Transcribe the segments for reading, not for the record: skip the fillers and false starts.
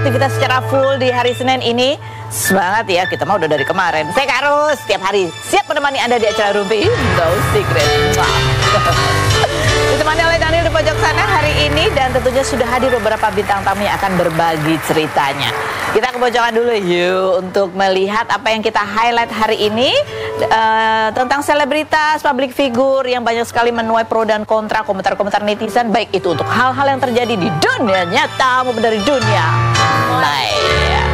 beraktivitas secara full di hari Senin ini. Semangat ya, kita mah udah dari kemarin. Saya Kak Ros, setiap hari siap menemani Anda di acara Rumpi No Secret. Ditemani oleh Daniel di pojok sana hari ini, dan tentunya sudah hadir beberapa bintang tamu yang akan berbagi ceritanya. Kita ke pojokan dulu yuk untuk melihat apa yang kita highlight hari ini tentang selebritas, public figure yang banyak sekali menuai pro dan kontra, komentar-komentar netizen, baik itu untuk hal-hal yang terjadi di dunia nyata maupun dari dunia maya.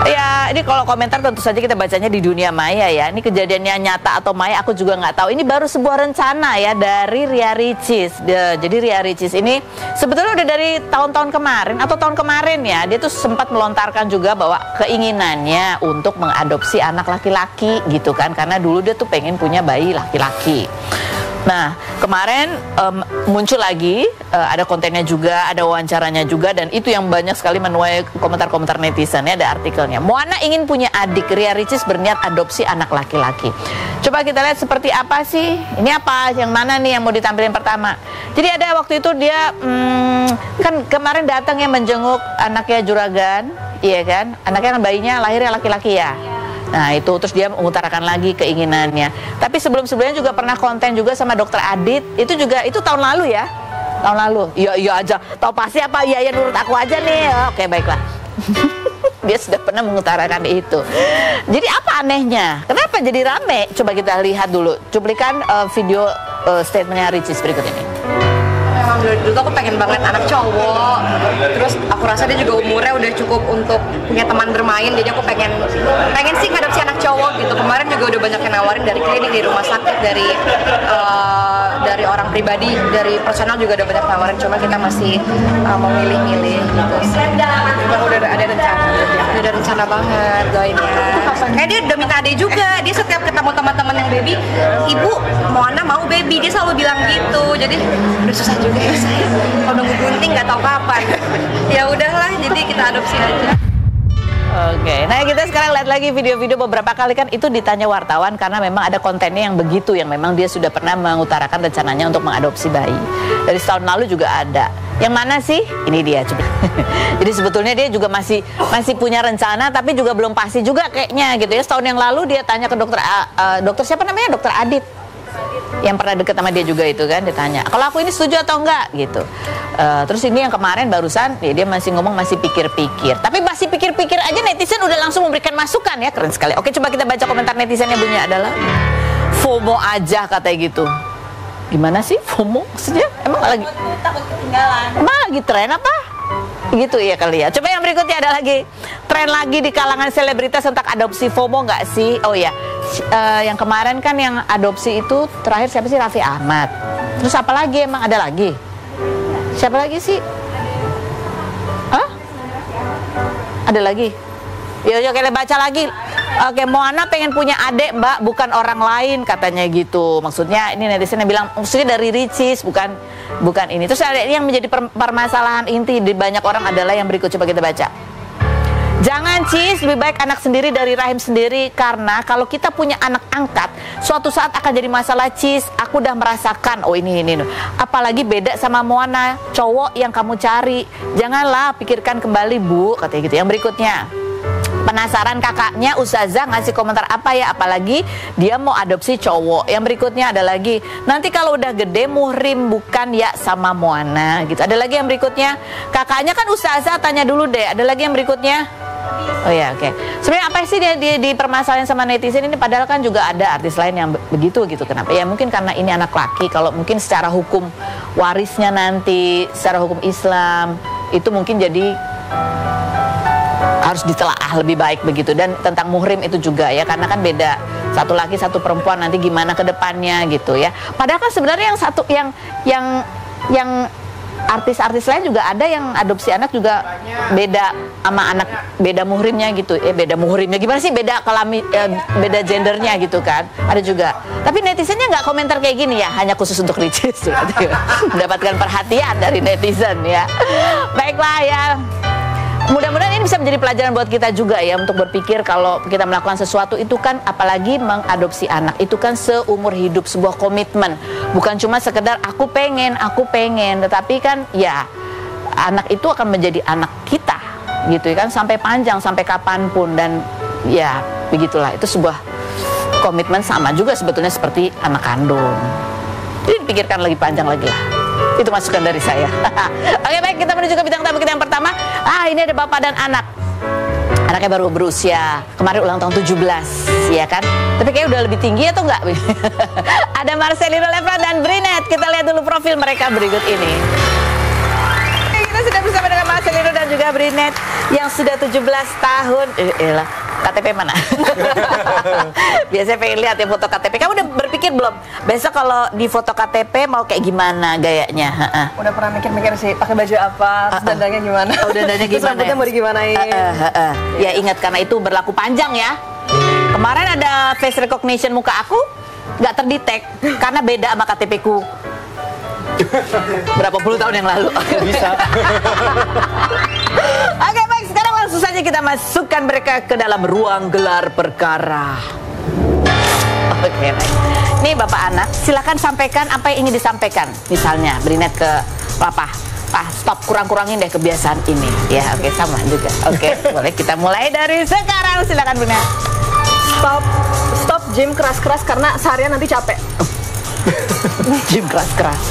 Ya, ini kalau komentar tentu saja kita bacanya di dunia maya ya. Ini kejadiannya nyata atau maya aku juga nggak tahu. Ini baru sebuah rencana ya dari Ria Ricis. Jadi Ria Ricis ini sebetulnya udah dari tahun-tahun kemarin atau tahun kemarin ya. Dia tuh sempat melontarkan juga bahwa keinginannya untuk mengadopsi anak laki-laki gitu kan. Karena dulu dia tuh pengen punya bayi laki-laki. Nah, kemarin muncul lagi, ada kontennya juga, ada wawancaranya juga, dan itu yang banyak sekali menuai komentar-komentar netizen ya, ada artikelnya. Moana ingin punya adik, Ria Ricis berniat adopsi anak laki-laki. Coba kita lihat seperti apa sih, ini apa, yang mana nih yang mau ditampilin pertama. Jadi ada waktu itu dia, kan kemarin datang ya menjenguk anaknya Juragan, iya kan, anaknya kan bayinya lahirnya laki-laki ya. Nah itu terus dia mengutarakan lagi keinginannya. Tapi sebelum-sebelumnya juga pernah konten juga sama Dokter Adit. Itu juga itu tahun lalu ya. Tahun lalu. Iya aja. Tahu pasti apa? Iya menurut aku aja nih. Oke baiklah. Dia sudah pernah mengutarakan itu. Jadi apa anehnya? Kenapa jadi rame? Coba kita lihat dulu cuplikan video statementnya Ricis berikut ini. Memang dulu aku pengen banget anak cowok, terus aku rasa dia juga umurnya udah cukup untuk punya teman bermain, jadi aku pengen sih ngadopsi anak cowok gitu. Kemarin juga udah banyak yang nawarin dari klinik, dari rumah sakit, dari orang pribadi, dari personal juga udah banyak nawarin, cuma kita masih mau milih-milih gitu. Memang udah ada rencana, udah ada rencana banget doainnya. Kayak dia udah minta ade juga, dia setiap ketemu teman-teman yang baby, ibu Moana mau baby, dia selalu bilang gitu, jadi udah susah juga ya saya kalau nunggu gunting nggak tahu kapan. Ya udahlah, jadi kita adopsi aja. Oke, nah kita sekarang lihat lagi video-video beberapa kali kan itu ditanya wartawan karena memang ada kontennya yang begitu, yang memang dia sudah pernah mengutarakan rencananya untuk mengadopsi bayi. Dari tahun lalu juga ada. Yang mana sih? Ini dia coba. Jadi sebetulnya dia juga masih punya rencana, tapi juga belum pasti juga kayaknya gitu ya. Setahun yang lalu dia tanya ke dokter siapa namanya? Dokter Adit. Yang pernah deket sama dia juga itu kan, ditanya kalau aku ini setuju atau enggak gitu. Terus ini yang kemarin barusan ya, dia masih ngomong masih pikir-pikir, tapi masih pikir-pikir aja netizen udah langsung memberikan masukan ya, keren sekali. Oke, coba kita baca komentar netizennya. Bunyinya adalah FOMO aja katanya gitu. Gimana sih FOMO maksudnya? Emang lagi takut ketinggalan? Emang lagi tren apa? Gitu ya kali ya. Coba yang berikutnya ada lagi tren lagi di kalangan selebritas tentang adopsi, FOMO nggak sih? Oh ya, yang kemarin kan yang adopsi itu terakhir siapa sih? Raffi Ahmad. Terus apa lagi, emang ada lagi? Siapa lagi sih? Hah? Ada lagi? Ya kita baca lagi. Oke, Moana pengen punya adik mbak, bukan orang lain katanya gitu. Maksudnya ini netizen yang bilang maksudnya dari Ricis, bukan ini. Terus ada yang menjadi permasalahan inti di banyak orang adalah yang berikut, coba kita baca. Jangan Cis, lebih baik anak sendiri dari rahim sendiri, karena kalau kita punya anak angkat suatu saat akan jadi masalah Cis. Aku udah merasakan. Oh ini. Apalagi beda sama Moana, cowok yang kamu cari. Janganlah, pikirkan kembali bu, katanya gitu. Yang berikutnya, penasaran kakaknya Ustazah ngasih komentar apa ya, apalagi dia mau adopsi cowok. Yang berikutnya ada lagi, nanti kalau udah gede muhrim bukan ya sama Moana gitu. Ada lagi yang berikutnya, kakaknya kan Ustazah, tanya dulu deh. Ada lagi yang berikutnya. Oh ya, oke. Sebenarnya apa sih dia di permasalahan sama netizen ini, padahal kan juga ada artis lain yang begitu gitu. Kenapa? Ya mungkin karena ini anak laki. Kalau mungkin secara hukum warisnya nanti, secara hukum Islam itu mungkin jadi harus ditelaah lebih baik begitu. Dan tentang muhrim itu juga ya, karena kan beda, satu laki satu perempuan, nanti gimana ke depannya gitu ya. Padahal kan sebenarnya yang satu yang artis-artis lain juga ada yang adopsi anak juga beda sama anak, beda muhrimnya gitu. Beda muhrimnya gimana sih, beda beda gendernya gitu kan, ada juga. Tapi netizennya nggak komentar kayak gini ya, hanya khusus untuk Ricis mendapatkan perhatian dari netizen ya. Baiklah ya, mudah-mudahan ini bisa menjadi pelajaran buat kita juga ya, untuk berpikir kalau kita melakukan sesuatu itu kan, apalagi mengadopsi anak, itu kan seumur hidup, sebuah komitmen. Bukan cuma sekedar aku pengen, tetapi kan ya anak itu akan menjadi anak kita gitu kan, sampai panjang, sampai kapanpun. Dan ya begitulah, itu sebuah komitmen sama juga sebetulnya seperti anak kandung. Jadi dipikirkan lagi panjang lagi lah. Itu masukan dari saya. Oke, baik, kita menuju ke bintang tamu kita yang pertama. Ini ada bapak dan anak. Anaknya baru berusia, kemarin ulang tahun 17, ya kan? Tapi kayaknya udah lebih tinggi atau enggak? Ada Marcelino Lefra dan Brinette. Kita lihat dulu profil mereka berikut ini. Kita sudah bersama dengan Marcelino dan juga Brinette yang sudah 17 tahun. KTP mana? Biasanya pengen lihat ya foto KTP. Kamu udah berpikir belum? Besok kalau di foto KTP mau kayak gimana gayanya? Udah pernah mikir-mikir sih, pakai baju apa, terus dandanya gimana? Oh, dandanya Terus gimana? rambutnya mau digimanain? Ya ingat, karena itu berlaku panjang ya. Kemarin ada face recognition muka aku nggak terdetek karena beda sama KTP ku. Berapa puluh tahun yang lalu. Bisa. Oke, baik, sekarang langsung saja kita masukkan mereka ke dalam ruang gelar perkara. Oke, baik. Nih bapak anak, silakan sampaikan apa yang ingin disampaikan. Misalnya, Brinette ke papa. Stop, kurang-kurangin deh kebiasaan ini. Ya, oke, sama juga. Oke, boleh kita mulai dari sekarang. Silakan Brinette. Stop gym keras-keras karena seharian nanti capek. Gym keras-keras.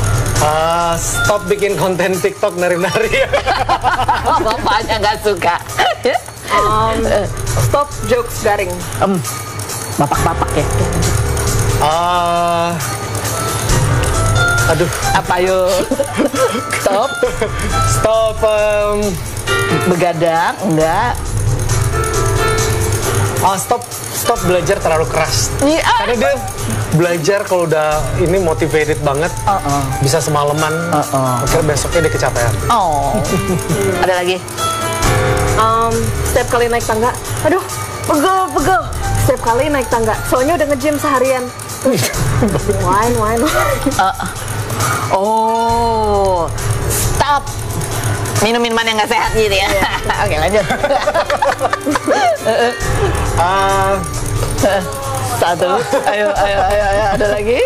Stop bikin konten TikTok nari-nari. Bapaknya nggak suka. Stop jokes garing. Bapak-bapak ya. Aduh. Apa yuk? Stop. Begadang, enggak. Stop belajar terlalu keras. Iya. Karena dia belajar kalau udah ini motivated banget, bisa semalaman. Akhirnya besoknya dia kecapean. Ada lagi? Setiap kali naik tangga, aduh, pegel. Setiap kali naik tangga, soalnya udah nge-gym seharian. Wine. Stop minum minuman yang nggak sehat gitu ya. Oke, lanjut. Satu. Ayo, ada lagi?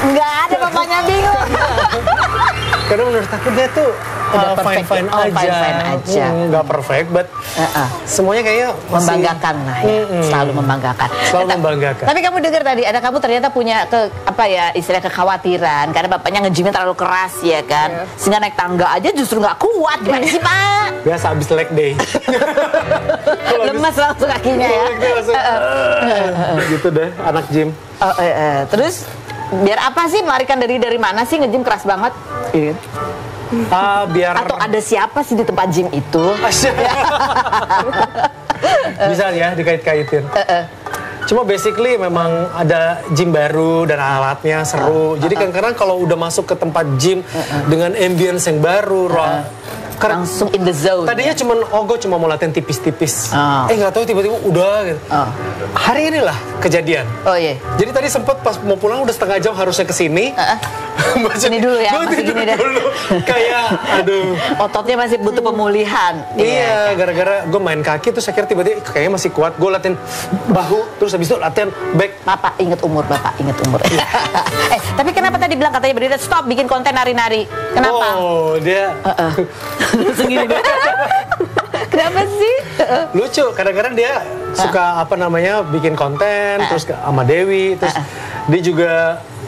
Nggak ada, bapaknya bingung. Karena menurut aku dia tuh Udah perfect. fine aja. Nggak perfect, but semuanya kayaknya masih membanggakan lah ya. Selalu membanggakan. Selalu membanggakan. Tapi kamu dengar tadi, ada kamu ternyata punya istilah kekhawatiran karena bapaknya nge-gymnya terlalu keras ya kan. Sehingga naik tangga aja justru nggak kuat. Gimana sih, Pak? Biasa habis leg day. Lemas langsung kakinya ya. Gitu deh, anak gym. Terus biar apa sih, melarikan dari mana sih nge-gym keras banget? Biar Atau ada siapa sih di tempat gym itu? Bisa ya dikait-kaitin. Cuma basically memang ada gym baru dan alatnya seru. Jadi kadang-kadang kalau udah masuk ke tempat gym dengan ambience yang baru, langsung in the zone. Tadinya gue cuma mau latihan tipis-tipis. Nggak tahu tiba-tiba udah gitu. Hari inilah kejadian. Oh iya. Jadi tadi sempet pas mau pulang udah setengah jam harusnya kesini. Sini dulu ya, masih gini deh. Kayak aduh. Ototnya masih butuh pemulihan. Iya, gara-gara gue main kaki terus akhirnya tiba-tiba kayaknya masih kuat. Gue latihan bahu terus habis itu latihan back. Bapak inget umur. Tapi kenapa tadi bilang katanya Brinette stop bikin konten nari-nari? Kenapa? Oh, dia Segini deh. Kenapa sih? lucu. Kadang-kadang dia suka bikin konten terus sama Dewi terus dia juga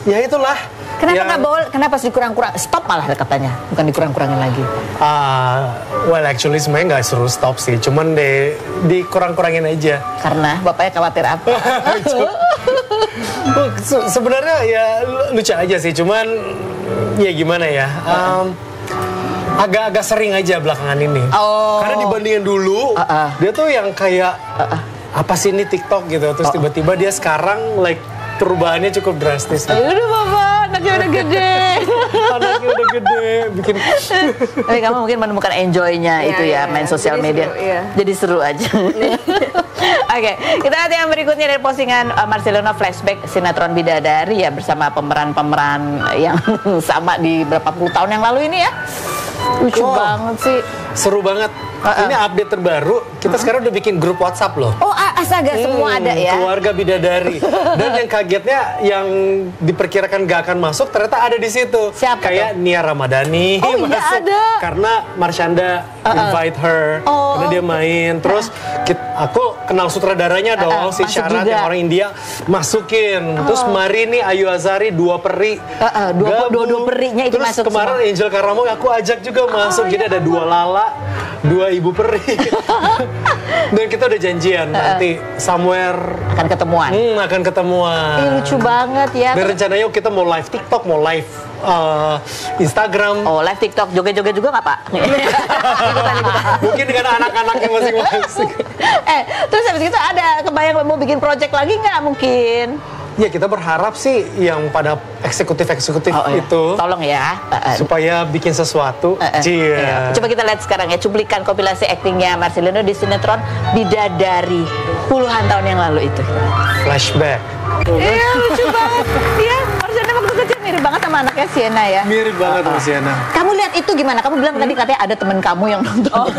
ya itulah. Kenapa nggak boleh? Kenapa sih dikurang-kurang? Stop malah katanya, bukan dikurang-kurangin lagi. Well actually sebenarnya nggak suruh stop sih, cuman dikurang-kurangin aja. Karena bapaknya khawatir apa? Sebenarnya ya lucu aja sih, cuman ya gimana ya? Agak-agak sering aja belakangan ini. Karena dibandingin dulu, dia tuh yang kayak apa sih ini TikTok gitu, terus tiba-tiba dia sekarang perubahannya cukup drastis. Aduh bapak, anaknya udah gede. Anaknya udah gede, bikin. Tapi kamu mungkin menemukan enjoy-nya itu ya, main sosial media. Jadi seru aja. Oke, kita lihat yang berikutnya dari postingan Marcelino flashback sinetron Bidadari ya, bersama pemeran-pemeran yang sama di berapa puluh tahun yang lalu ini ya. Lucu banget sih. Seru banget. Ini update terbaru. Kita sekarang udah bikin grup WhatsApp loh. Astaga, semua ada ya. Keluarga bidadari. Dan yang kagetnya yang diperkirakan gak akan masuk ternyata ada di situ. Siapa kayak Nia Ramadhani iya, masuk. ada. Karena Marshanda invite her. Karena dia main. Terus aku kenal sutradaranya dong, si masuk Syarat juga. yang orang India, masukin. Terus Marini Ayu Azari, dua peri. Dua perinya itu Terus masuk kemarin semua. Angel Karamo aku ajak juga masuk. Jadi ada dua lala, dua ibu peri. Dan kita udah janjian nanti somewhere Akan ketemuan. akan ketemuan. Ih, lucu banget ya. Dan rencananya kita mau live TikTok, mau live Instagram. Oh, live TikTok, joget-joget juga nggak Pak? Ikutan. Mungkin dengan anak-anaknya masing-masing. Terus habis itu ada kebayang mau bikin project lagi nggak mungkin? Ya kita berharap sih yang pada eksekutif-eksekutif iya. itu Tolong ya. supaya bikin sesuatu. Iya. Coba kita lihat sekarang ya cuplikan kompilasi aktingnya Marcelino di sinetron Bidadari puluhan tahun yang lalu itu. Flashback. Iya lucu banget. Iya, Marcelino waktu kecil mirip banget sama anaknya Sienna ya. Mirip banget sama Sienna. Kamu lihat itu gimana? Kamu bilang tadi katanya ada temen kamu yang nonton.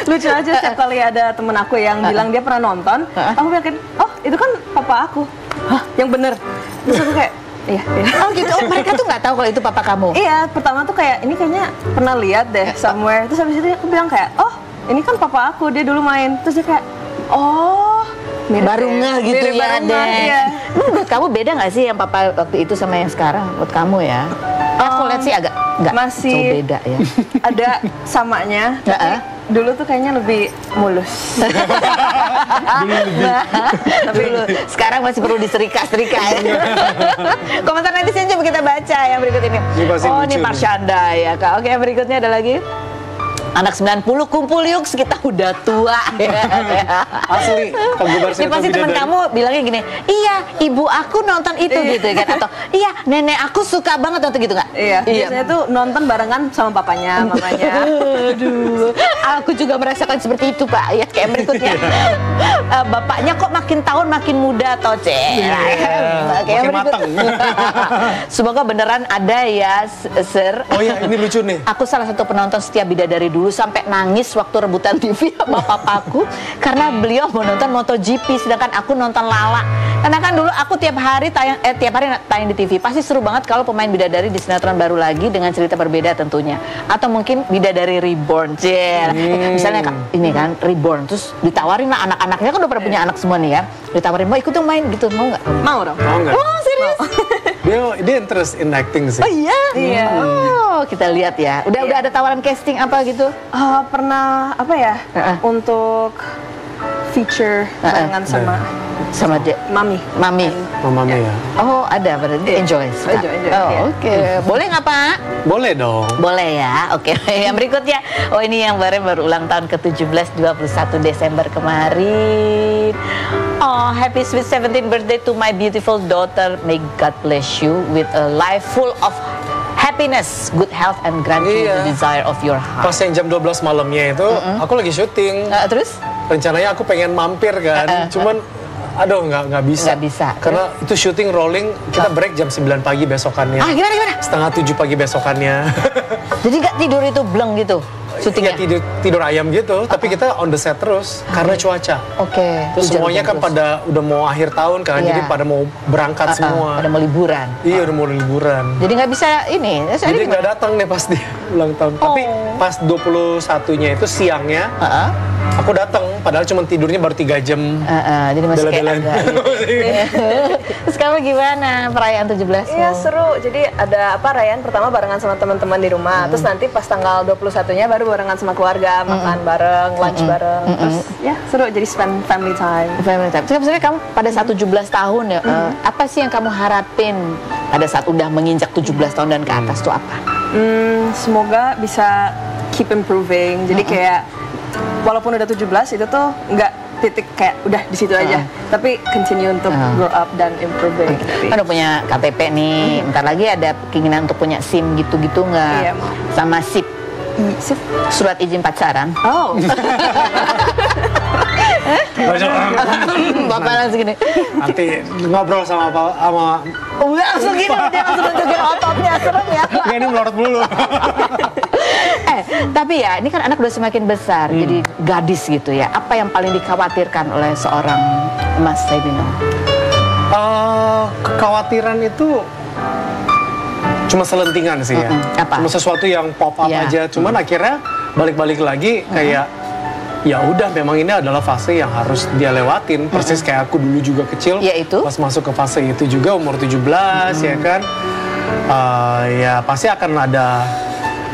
Lucu aja setiap kali ada temen aku yang bilang dia pernah nonton, aku yakin, oh itu kan papa aku. Hah, yang bener. Terus aku kayak, iya. Oh gitu, mereka tuh nggak tahu kalau itu papa kamu. Iya, pertama tuh kayak, ini kayaknya pernah lihat deh somewhere. Terus habis itu aku bilang kayak, oh ini kan papa aku, dia dulu main. Terus dia kayak, oh mirip Baru ya. ngeh gitu Mirip ya baru deh. ngeh, iya. Menurut kamu beda nggak sih yang papa waktu itu sama yang sekarang? Buat kamu ya? Aku lihat sih agak nggak masih jauh beda ya. Ada samanya, tapi dulu tuh kayaknya lebih mulus. Tapi sekarang masih perlu diserika-serika ya. Komentar netizen coba kita baca yang berikut ini. Ini pasti Oh, lucu ini nih. Marshanda ya Kak. Oke, yang berikutnya ada lagi. Anak 90 kumpul yuk, kita udah tua. Asli, penggemar Ini sinetron pasti teman Bidadari. kamu bilangnya gini, iya ibu aku nonton itu gitu kan, atau iya nenek aku suka banget nonton gitu nggak? Iya, biasanya tuh nonton barengan sama papanya, mamanya. Aduh, aku juga merasakan seperti itu Pak. Ya kayak berikutnya, bapaknya kok makin tahun makin muda toce. makin mateng. Semoga beneran ada ya, Sir. Oh iya, ini lucu nih. Aku salah satu penonton setia Bidadari dulu sampai nangis waktu rebutan TV sama papaku karena beliau mau nonton MotoGP sedangkan aku nonton Lala. Karena kan dulu aku tiap hari tayang di TV. Pasti seru banget kalau pemain Bidadari di sinetron baru lagi dengan cerita berbeda tentunya. Atau mungkin Bidadari Reborn. Misalnya ini kan Reborn terus ditawarin lah anak-anaknya kan udah pada punya anak semua nih ya. Ditawarin mau ikut dong main gitu, mau nggak? Mau dong. Mau nggak? Oh serius? Dia interest in acting sih. Oh iya? Iya. Oh kita lihat ya. Udah ada tawaran casting apa gitu? Pernah apa ya? Untuk feature barengan sama dia. Mami. Mami. Mamanya ya. Oh ada berarti enjoy. Suka? Enjoy, Oh iya. oke. Boleh nggak Pak? Boleh dong. Boleh ya. Oke. Yang berikutnya. Oh ini yang baru ulang tahun ke-17 21 Desember kemarin. Oh happy sweet 17th birthday to my beautiful daughter. May God bless you with a life full of happiness, good health, and grant you the desire of your heart. Pas yang jam 12 malamnya itu, aku lagi syuting. Terus? Rencananya aku pengen mampir kan, cuman aduh nggak bisa. Nggak bisa. Karena itu syuting rolling, kita break jam 9 pagi besokannya. Gimana? Setengah 7 pagi besokannya. Jadi nggak tidur itu bleng gitu syutingnya? Ya tidur ayam gitu, tapi kita on the set terus karena cuaca. Oke. Terus semuanya kan pada udah mau akhir tahun kan, Iya. jadi pada mau berangkat semua. Pada mau liburan. Iya udah mau liburan. Jadi nggak bisa ini. Jadi nggak datang nih pas dia ulang tahun. Tapi pas 21-nya itu siangnya, aku datang. Padahal cuma tidurnya baru 3 jam. Jadi masih kayak Dela-delain. agak gitu. Terus kamu gimana perayaan 17? Iya seru. Jadi ada perayaan pertama barengan sama teman-teman di rumah. Terus nanti pas tanggal 21-nya baru barengan sama keluarga, makan bareng, lunch bareng. Terus ya seru. Jadi spend family time. Family time. Terus sebenarnya kamu pada saat 17 tahun ya, apa sih yang kamu harapin pada saat udah menginjak 17 tahun dan ke atas tuh apa? Semoga bisa keep improving. Jadi kayak walaupun udah 17 itu tuh nggak titik kayak udah di situ aja, tapi continue untuk grow up dan improving. Kan udah punya KTP nih, bentar lagi ada keinginan untuk punya SIM gitu-gitu nggak? Iya, mau. Sama SIP, Sip. surat izin pacaran. Oh. Bapak langsung gini. Nanti ngobrol sama Udah langsung gini, dia langsung nunjukin ototnya, serem ya. Enggak, ini melorot dulu. Tapi ya ini kan anak udah semakin besar, jadi gadis gitu ya. Apa yang paling dikhawatirkan oleh seorang Mas Saibino? Kekhawatiran itu cuma selentingan sih ya. Apa? Cuma sesuatu yang pop up aja. Cuman akhirnya balik-balik lagi kayak ya udah memang ini adalah fase yang harus dia lewatin. Persis kayak aku dulu juga kecil. Yaitu? Pas masuk ke fase itu juga umur 17 ya kan. Ya pasti akan ada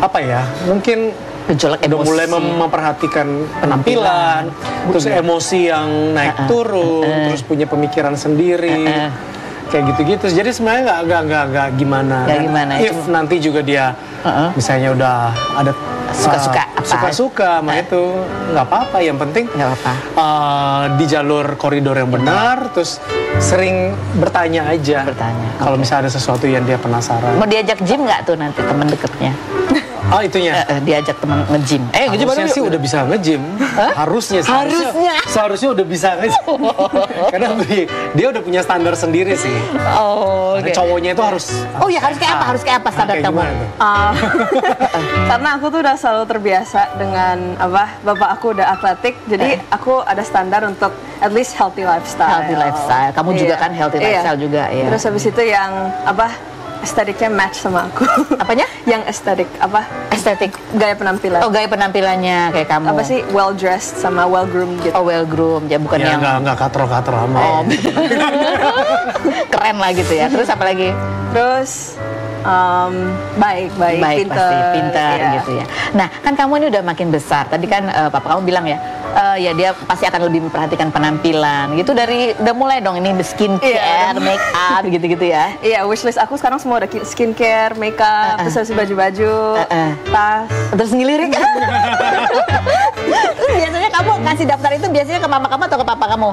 apa ya? Mungkin gejolak udah emosi. mulai memperhatikan penampilan, terus emosi yang naik turun, terus punya pemikiran sendiri, kayak gitu-gitu. Jadi sebenarnya nggak gimana. Nggak gimana, If nanti juga dia misalnya udah ada suka-suka sama itu, nggak apa-apa. Yang penting di jalur koridor yang benar, terus sering bertanya aja. Kalau misalnya ada sesuatu yang dia penasaran. Mau diajak gym nggak tuh nanti teman deketnya? Oh itunya. Diajak teman nge-gym. Harusnya sih udah bisa nge-gym. Harusnya. Seharusnya udah bisa nge-gym. Karena dia udah punya standar sendiri sih. Oh, okay. Cowoknya itu harus. Oh ya harus kayak apa? Harus kayak apa standar kamu? Karena aku tuh udah selalu terbiasa dengan bapak aku udah atletik, jadi aku ada standar untuk at least healthy lifestyle. Healthy lifestyle. Kamu juga kan healthy lifestyle juga ya. Terus habis itu yang estetiknya match sama aku. Apanya? Yang estetik estetik gaya penampilan. Oh, gaya penampilannya kayak kamu. Apa sih well dressed sama well groomed gitu. Oh, well groomed ya, bukan yang nggak katro-katro amat. Oh. Keren lah gitu ya. Terus apa lagi? Terus baik, pintar gitu ya. Nah, kan kamu ini udah makin besar. Tadi kan papa kamu bilang ya, ya dia pasti akan lebih memperhatikan penampilan. Gitu udah mulai dong ini skincare, make up gitu-gitu ya. Iya, wishlist aku sekarang semua ada skincare, make up, terus baju-baju, tas. Terus ngilirin. Biasanya kamu kasih daftar itu biasanya ke mama kamu atau ke papa kamu?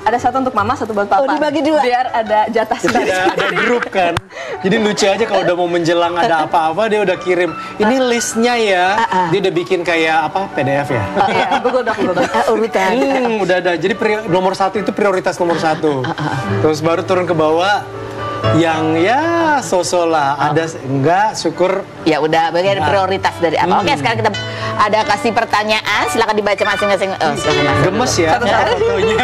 Ada satu untuk mama, satu buat papa. Oh, dibagi dua. Biar ada jatah sendiri. Ada grup kan. Jadi lucu aja kalau udah mau menjelang ada apa-apa dia udah kirim. Ini listnya ya. Dia udah bikin kayak PDF ya. Iya, Google Doc. Urutan. Udah ada. Jadi nomor 1 itu prioritas nomor 1. Terus baru turun ke bawah. Yang ya sosok lah. Ada enggak syukur. Ya udah bagian prioritas dari apa. Oke, sekarang kita ada kasih pertanyaan. Silakan dibaca masing-masing. Silakan. Gemes ya. Satu-satunya.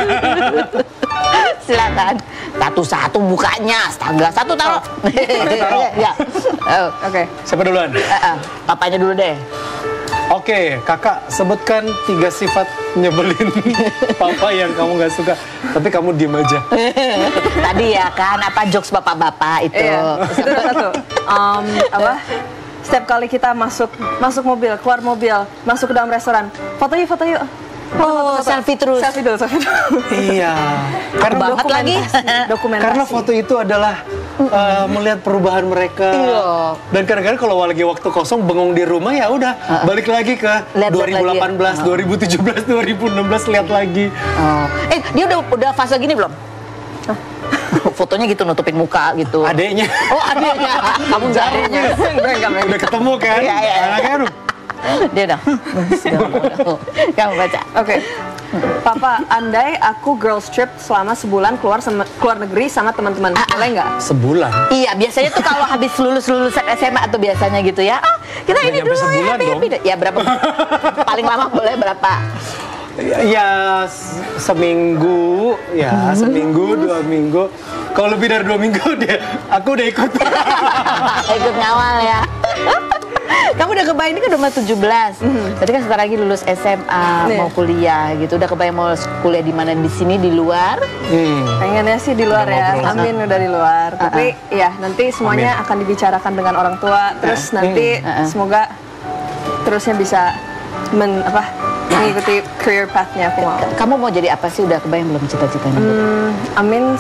Silakan. Satu-satu bukanya. Astaga, satu taruh. Ya. Oke. Siapa duluan? Papanya dulu deh. Oke, kakak sebutkan 3 sifat nyebelin papa yang kamu nggak suka, tapi kamu diem aja. Tadi ya kan, jokes bapak-bapak itu. Iya, itu udah satu. Setiap kali kita masuk mobil, keluar mobil, masuk ke dalam restoran, foto yuk. Oh, selfie terus. Selfie dulu. Iya. Karena banget lagi. Dokumentasi. Karena foto itu adalah melihat perubahan mereka. Iya. Dan kadang-kadang kalau lagi waktu kosong bengong di rumah ya udah balik lagi ke 2018, 2017, 2016 lihat lagi. Oh. Dia udah fase gini belum? Fotonya gitu nutupin muka gitu. Adeknya. Oh, adeknya. Kamu enggak adeknya. Udah ketemu kan? Iya. Anaknya aduh. Dia udah. Kamu baca. Oke. Papa, andai aku girls trip selama sebulan keluar negeri sama teman-teman, boleh nggak? Sebulan? Iya, biasanya tuh kalau habis lulusan SMA tuh biasanya gitu ya. Kita nggak ini dulu sebulan dong. Ya berapa? Paling lama boleh berapa? Ya seminggu, 2 minggu. Kalau lebih dari 2 minggu aku udah ikut. Ikut ngawal ya. Kamu udah kebayang, ini kan udah 17. Tadi kan sebentar lagi lulus SMA, mau kuliah gitu. Udah kebayang mau kuliah di mana, di sini, di luar? Pengennya sih di luar ya. Amin, udah di luar. Tapi ya nanti semuanya akan dibicarakan dengan orang tua. Terus nanti semoga terusnya bisa mengikuti career path-nya aku mau. Kamu mau jadi apa sih? Udah kebayang belum cita-citanya? Amin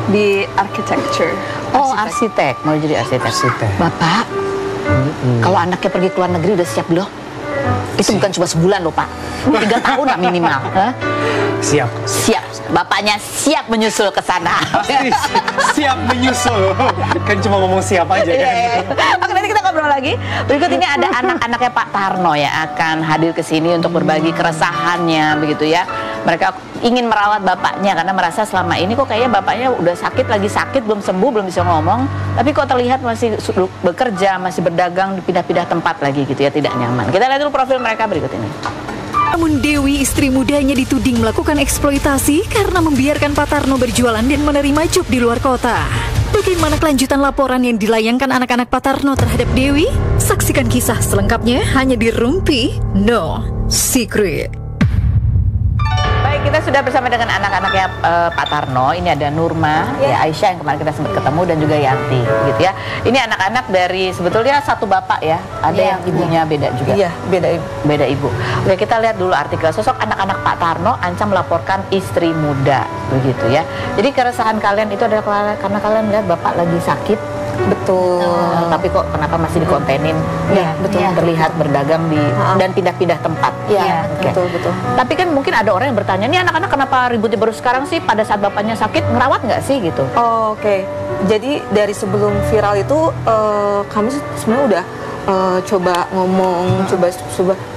di architecture. Oh, arsitek. Mau jadi arsitek. Bapak, kalau anaknya pergi ke luar negeri udah siap belum? Itu bukan cuma sebulan loh, Pak. 3 tahun lah minimal. Siap. Bapaknya siap menyusul ke sana. Siap menyusul. Kan cuma ngomong siap aja kan. Oke, nanti kita ngobrol lagi. Berikut ini ada anak-anaknya Pak Tarno ya akan hadir ke sini untuk berbagi keresahannya begitu ya. mereka ingin merawat bapaknya karena merasa selama ini kok kayaknya bapaknya udah sakit, lagi sakit, belum sembuh, belum bisa ngomong, tapi kok terlihat masih bekerja, masih berdagang, pindah-pindah tempat lagi gitu ya, tidak nyaman. Kita lihat dulu profil mereka berikut ini. Namun Dewi, istri mudanya, dituding melakukan eksploitasi karena membiarkan Pak Tarno berjualan dan menerima job di luar kota. Bagaimana kelanjutan laporan yang dilayangkan anak-anak Pak Tarno terhadap Dewi? Saksikan kisah selengkapnya hanya di Rumpi No Secret. Baik, kita sudah bersama dengan anak-anaknya Pak Tarno. Ini ada Nurma, ya Aisyah yang kemarin kita sempat ketemu, dan juga Yanti, gitu ya. Ini anak-anak dari sebetulnya satu bapak ya. Ada yang ibunya beda juga. Iya, beda ibu. Oke, kita lihat dulu artikel sosok anak-anak Pak Tarno ancam melaporkan istri muda, begitu ya. Jadi keresahan kalian itu adalah karena kalian melihat bapak lagi sakit. Betul. Tapi kok kenapa masih dikontenin? Iya, betul. Terlihat berdagang di dan pindah-pindah tempat. Iya, okay. betul. Tapi kan mungkin ada orang yang bertanya, nih anak-anak kenapa ributnya baru sekarang sih? Pada saat bapaknya sakit, ngerawat nggak sih gitu? Oh, oke. Jadi dari sebelum viral itu kami sebenarnya udah coba ngomong,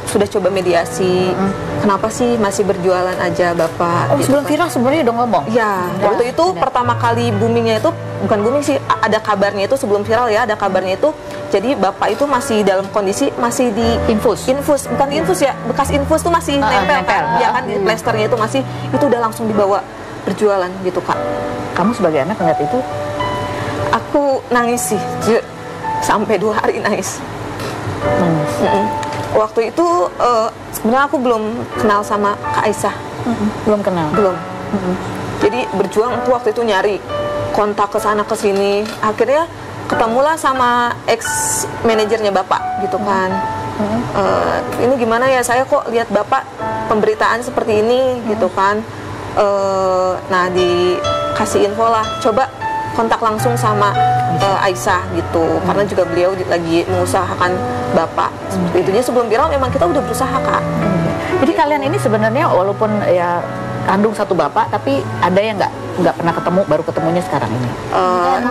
sudah coba mediasi. Kenapa sih masih berjualan aja bapak? Oh, gitu sebelum viral sebenarnya udah ngomong? Ya, waktu itu pertama kali boomingnya itu, bukan booming sih, ada kabarnya itu sebelum viral ya, ada kabarnya itu. Jadi bapak itu masih dalam kondisi masih di infus, bukan infus ya, bekas infus tuh masih nempel kan, ya kan di plasternya itu masih, itu udah langsung dibawa berjualan gitu Kak. Kamu sebagai anak ngeliat itu? Aku nangis sih, sampai 2 hari nangis. Waktu itu sebenarnya aku belum kenal sama Kak Aisyah. Belum kenal? Belum. Jadi berjuang aku waktu itu nyari kontak ke sana ke sini. Akhirnya ketemulah sama ex manajernya bapak gitu kan. Ini gimana ya, saya kok lihat bapak pemberitaan seperti ini gitu kan. Nah dikasih info lah, coba kontak langsung sama Aisyah gitu, karena juga beliau lagi mengusahakan bapak seperti itu. Jadi sebelum viral memang kita udah berusaha Kak. Jadi kalian ini sebenarnya walaupun ya kandung satu bapak, tapi ada yang nggak pernah ketemu, baru ketemunya sekarang ini.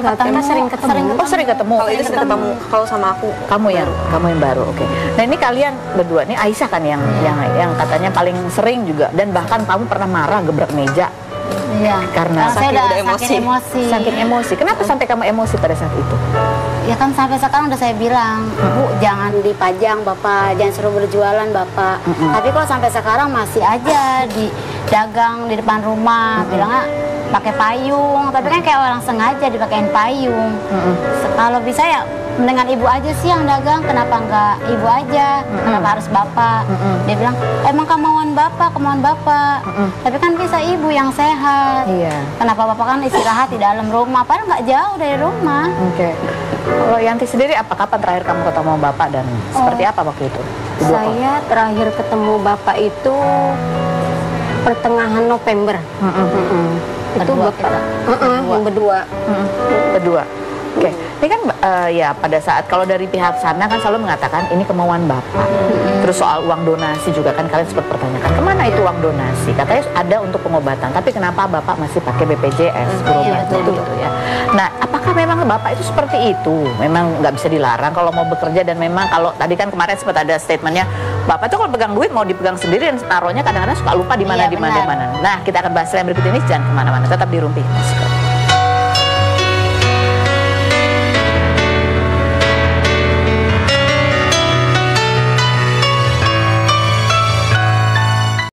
Katanya sering ketemu. Oh, sering ketemu. Kalau ini sering ketemu. Kalau sama aku, kamu yang baru. Oke. Nah ini kalian berdua, ini Aisyah kan yang katanya paling sering juga, dan bahkan kamu pernah marah gebrak meja. Iya. Karena saya udah saking emosi. Kenapa sampai kamu emosi pada saat itu? Ya kan sampai sekarang udah saya bilang, Bu jangan dipajang bapak, jangan suruh berjualan bapak. Tapi kok sampai sekarang masih aja di dagang di depan rumah, bilangnya pakai payung. Tapi kan kayak orang sengaja dipakein payung. Kalau bisa ya dengan ibu aja sih yang dagang, kenapa enggak ibu aja, kenapa harus bapak? Dia bilang emang kemauan bapak. Tapi kan bisa ibu yang sehat. Kenapa bapak kan istirahat di dalam rumah, padahal nggak jauh dari rumah. Kalau Yanti sendiri, kapan terakhir kamu ketemu bapak dan seperti apa waktu itu? Saya terakhir ketemu bapak itu pertengahan November. Itu bapak yang berdua. Oke, ini kan ya pada saat kalau dari pihak sana kan selalu mengatakan ini kemauan bapak. Terus soal uang donasi juga kan kalian sempat pertanyakan, kemana itu uang donasi? Katanya ada untuk pengobatan, tapi kenapa bapak masih pakai BPJS berobat gitu ya? Nah, apakah memang bapak itu seperti itu? Memang nggak bisa dilarang kalau mau bekerja, dan memang kalau tadi kan kemarin sempat ada statementnya bapak itu kalau pegang duit mau dipegang sendiri, dan taruhnya kadang-kadang suka lupa di mana. Nah, kita akan bahas yang berikut ini, jangan kemana-mana, tetap di Rumpi.